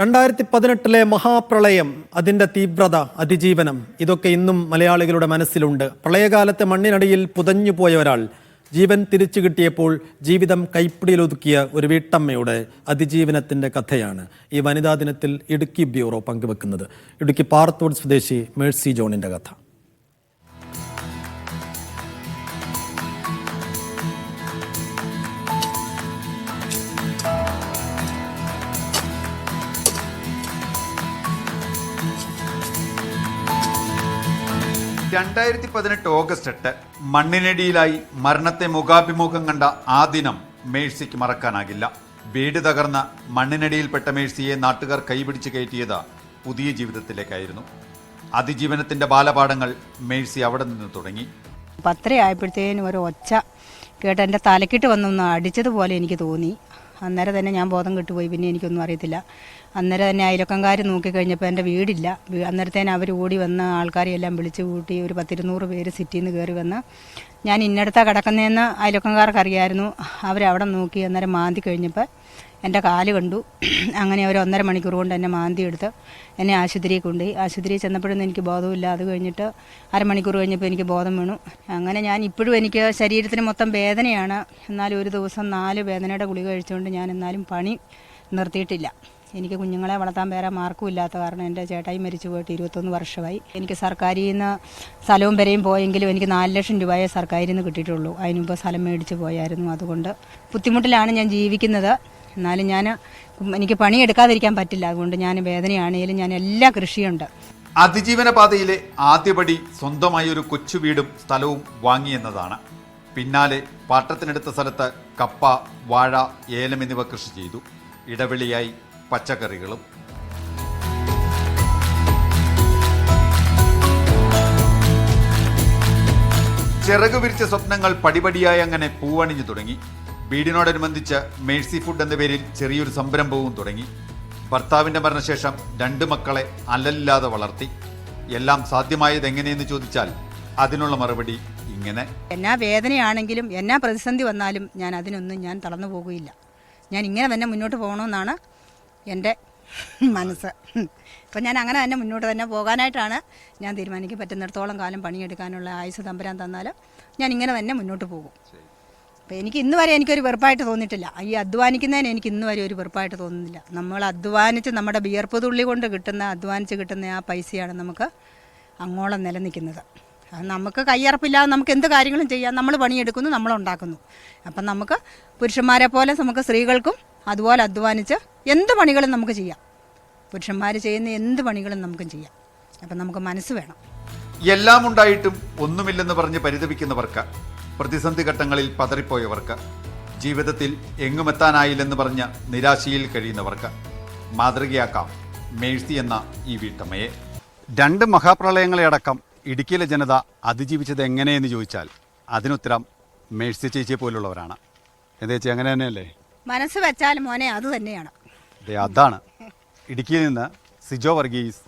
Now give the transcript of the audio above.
2018 മഹാപ്രളയം, അതിൻ്റെ തീവ്രത, അതിജീവനം ഇതൊക്കെ ഇന്നും മലയാളികളുടെ മനസ്സിലുണ്ട്. പ്രളയകാലത്തെ മണ്ണിനടിയിൽ പുതഞ്ഞുപോയ ഒരാൾ ജീവൻ തിരിച്ചു കിട്ടിയപ്പോൾ ജീവിതം കൈപ്പിടിയിലൊതുക്കിയ ഒരു വീട്ടമ്മയുടെ അതിജീവനത്തിൻ്റെ കഥയാണ് ഈ വനിതാ ദിനത്തിൽ ഇടുക്കി ബ്യൂറോ പങ്കുവെക്കുന്നത്. ഇടുക്കി പാറത്തോട് സ്വദേശി മേഴ്സി ജോണിൻ്റെ കഥ. ഓഗസ്റ്റ് 8 മണ്ണിനടിയിലായി മരണത്തെ മുഖാഭിമുഖം കണ്ട ആ ദിനം മേഴ്സിക്ക് മറക്കാനാകില്ല. വീട് തകർന്ന മണ്ണിനടിയിൽപ്പെട്ട മേഴ്സിയെ നാട്ടുകാർ കൈപിടിച്ച് കയറ്റിയത് പുതിയ ജീവിതത്തിലേക്കായിരുന്നു. അതിജീവനത്തിന്റെ ബാലപാഠങ്ങൾ മേഴ്സി അവിടെ നിന്ന് തുടങ്ങി. 10 ആയപ്പോഴത്തേനും ഒരു ഒച്ച കേട്ട് എൻ്റെ തലക്കിട്ട് വന്നൊന്ന് അടിച്ചതുപോലെ എനിക്ക് തോന്നി. അന്നേരം തന്നെ ഞാൻ ബോധം കെട്ടുപോയി. പിന്നെ എനിക്കൊന്നും അറിയത്തില്ല. അന്നേരം തന്നെ അയൽവക്കംകാർ നോക്കിക്കഴിഞ്ഞപ്പോൾ എൻ്റെ വീടില്ല. അന്നേരത്തേന് അവർ ഓടി വന്ന ആൾക്കാരെയെല്ലാം വിളിച്ചു കൂട്ടി ഒരു 10-200 പേര് സിറ്റിയിൽ നിന്ന് കയറി വന്ന് ഞാൻ ഇന്നടത്താ കിടക്കുന്നതെന്ന് അയൽവക്കംകാർക്ക് അറിയായിരുന്നു. അവരവിടെ നോക്കി അന്നേരം മാന്തി കഴിഞ്ഞപ്പോൾ എൻ്റെ കാല് കണ്ടു. അങ്ങനെ ഒരു 1.5 മണിക്കൂർ കൊണ്ട് എന്നെ മാന്തി എടുത്ത് എന്നെ ആശുപത്രിയിൽ കൊണ്ടുപോയി. ആശുപത്രിയിൽ ചെന്നപ്പോഴൊന്നും എനിക്ക് ബോധമില്ല. അത് കഴിഞ്ഞിട്ട് അരമണിക്കൂർ കഴിഞ്ഞപ്പോൾ എനിക്ക് ബോധം വീണു. അങ്ങനെ ഞാൻ ഇപ്പോഴും എനിക്ക് ശരീരത്തിന് മൊത്തം വേദനയാണ്. എന്നാലും ഒരു ദിവസം 4 വേദനയുടെ ഗുളിക കഴിച്ചുകൊണ്ട് ഞാൻ എന്നാലും പണി നിർത്തിയിട്ടില്ല. എനിക്ക് കുഞ്ഞുങ്ങളെ വളർത്താൻ വേറെ മാർക്കും ഇല്ലാത്ത കാരണം എൻ്റെ ചേട്ടായി മരിച്ചു പോയിട്ട് 21 വർഷമായി. എനിക്ക് സർക്കാരിൽ നിന്ന് സ്ഥലവും വരെയും പോയെങ്കിലും എനിക്ക് 4 ലക്ഷം രൂപയെ സർക്കാരിൽ നിന്ന് കിട്ടിയിട്ടുള്ളൂ. അതിനുമ്പോൾ സ്ഥലം മേടിച്ച് പോയായിരുന്നു. അതുകൊണ്ട് ബുദ്ധിമുട്ടിലാണ് ഞാൻ ജീവിക്കുന്നത്. എന്നാലും എനിക്ക് പണിയെടുക്കാതിരിക്കാൻ പറ്റില്ല. അതുകൊണ്ട് ഞാൻ വേദനയാണെങ്കിലും ഞാൻ എല്ലാ കൃഷിയുണ്ട്. അതിജീവന പാതയിലെ ആദ്യപടി സ്വന്തമായി ഒരു കൊച്ചു വീടും സ്ഥലവും വാങ്ങിയെന്നതാണ്. പിന്നാലെ പാട്ടത്തിനെടുത്ത സ്ഥലത്ത് കപ്പ, വാഴ, ഏലം എന്നിവ കൃഷി ചെയ്തു. ഇടവിളിയായി പച്ചക്കറികളും. ചിറകു വിരിച്ച സ്വപ്നങ്ങൾ പടിപടിയായി അങ്ങനെ പൂവണിഞ്ഞു തുടങ്ങി. വീടിനോടനുബന്ധിച്ച് മേഴ്സി ഫുഡ് എന്ന പേരിൽ ചെറിയൊരു സംരംഭവും തുടങ്ങി. ഭർത്താവിന്റെ മരണശേഷം 2 മക്കളെ അല്ലല്ലാതെ വളർത്തി. എല്ലാം സാധ്യമായത് എങ്ങനെയെന്ന് ചോദിച്ചാൽ അതിനുള്ള മറുപടി ഇങ്ങനെ. എന്നാ വേദനയാണെങ്കിലും എന്നാ പ്രതിസന്ധി വന്നാലും ഞാൻ തളർന്നു പോകുകയില്ല. ഞാൻ ഇങ്ങനെ തന്നെ മുന്നോട്ട് പോകണമെന്നാണ് എൻ്റെ മനസ്സ്. അപ്പം ഞാൻ അങ്ങനെ തന്നെ മുന്നോട്ട് തന്നെ പോകാനായിട്ടാണ് ഞാൻ തീരുമാനിക്കും. പറ്റുന്നിടത്തോളം കാലം പണിയെടുക്കാനുള്ള ആയുസ് തമ്പുരാൻ തന്നാലും ഞാൻ ഇങ്ങനെ തന്നെ മുന്നോട്ട് പോകും. അപ്പോൾ എനിക്ക് ഇന്ന് വരെ എനിക്കൊരു വെറുപ്പായിട്ട് തോന്നിയിട്ടില്ല. ഈ അധ്വാനിക്കുന്നതിന് എനിക്ക് ഇന്ന് വരെ ഒരു വെറുപ്പായിട്ട് തോന്നുന്നില്ല. നമ്മൾ അധ്വാനിച്ച് നമ്മുടെ വിയർപ്പ് തുള്ളി കൊണ്ട് അധ്വാനിച്ച് കിട്ടുന്ന ആ പൈസയാണ് നമുക്ക് അങ്ങോളം നിലനിൽക്കുന്നത്. അത് നമുക്ക് കയ്യറപ്പില്ലാതെ നമുക്ക് എന്ത് കാര്യങ്ങളും ചെയ്യാം. നമ്മൾ പണിയെടുക്കുന്നു, നമ്മളുണ്ടാക്കുന്നു. അപ്പം നമുക്ക് പുരുഷന്മാരെ പോലെ നമുക്ക് സ്ത്രീകൾക്കും അതുപോലെ അധ്വാനിച്ച് എന്ത് പണികളും നമുക്ക് ചെയ്യാം. പുരുഷന്മാർ ചെയ്യുന്ന എന്ത് പണികളും നമുക്കും ചെയ്യാം. അപ്പം നമുക്ക് മനസ്സ് വേണം. എല്ലാം ഉണ്ടായിട്ടും ഒന്നുമില്ലെന്ന് പറഞ്ഞ് പരിതപിക്കുന്നവർക്ക്, പ്രതിസന്ധി ഘട്ടങ്ങളിൽ പതറിപ്പോയവർക്ക്, ജീവിതത്തിൽ എങ്ങുമെത്താനായില്ലെന്ന് പറഞ്ഞ് നിരാശയിൽ കഴിയുന്നവർക്ക് മാതൃകയാക്കാം മേഴ്സി എന്ന ഈ വീട്ടമ്മയെ. 2 മഹാപ്രളയങ്ങളെ അടക്കം ഇടുക്കിയിലെ ജനത അതിജീവിച്ചത് എങ്ങനെയെന്ന് ചോദിച്ചാൽ അതിനുത്തരം മേഴ്സി ചേച്ചിയെ പോലുള്ളവരാണ്. എന്താ ചേച്ചി, അങ്ങനെ തന്നെയല്ലേ? മനസ്സ് വെച്ചാൽ മോനെ അത് തന്നെയാണ്. അതാണ്. ഇടുക്കിയിൽ നിന്ന് സിജോ വർഗീസ്,